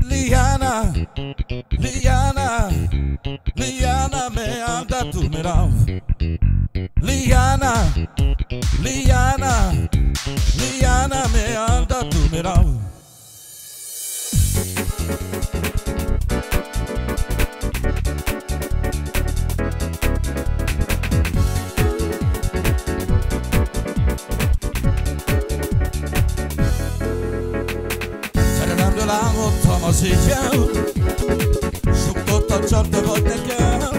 Liana, Liana, Liana me anda tu mirao. Liana, Liana, Liana me anda tu mirao. Elmondtam az éjjel, suttottam, csak te vagy nekem.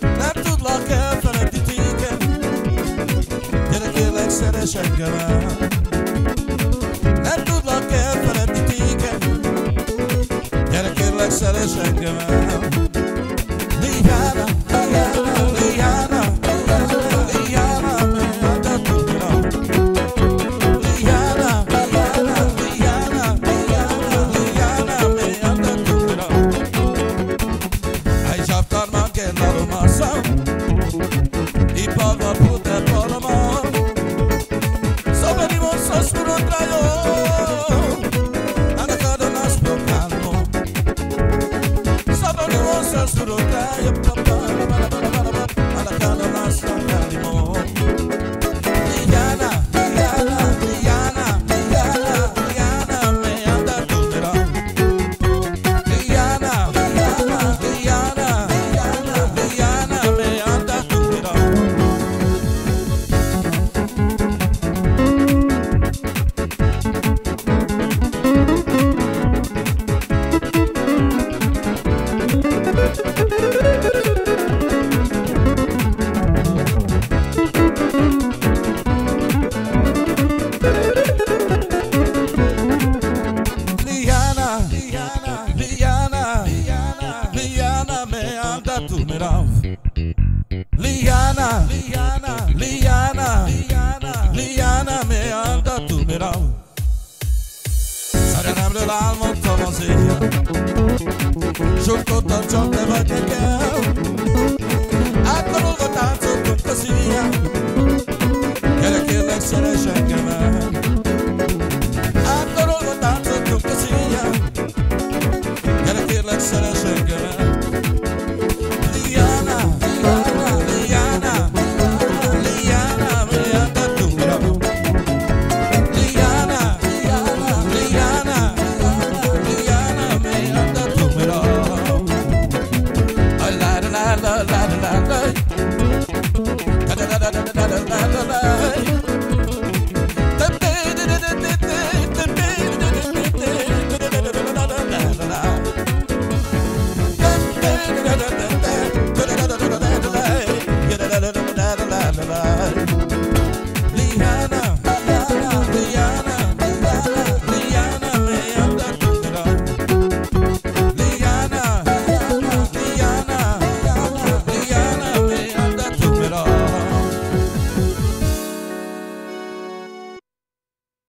Nem tudlak elfelejteni téged, gyere kérlek, szeress engem el. Nem tudlak elfelejteni téged, gyere kérlek, szeress engem el. Liana, Liana, Liana, Liana, me anda tu mirao. Liana, Liana, Liana, Liana, me anda tu mirao. Ai žaptarman che la romasa, I palma puta palma. So venimos oscuro trayo, anacado nas procalmo. So venimos oscuro trayo, anacado nas procalmo. Liana, Liana, Liana, Liana, Liana, me anda tu mirao. Liana, Liana, Liana, Liana, Liana, me anda tu mirao. Liana, Liana, Liana, Liana, Liana, me anda tu mirao. Liana, Liana, Liana, Liana, Liana, me anda tu mirao. Szerelemről álmodtam az éjjel, suttottam, csak te vagy nekem. Átkarolva táncoltunk az éjjel, gyere kérlek, szeress engem.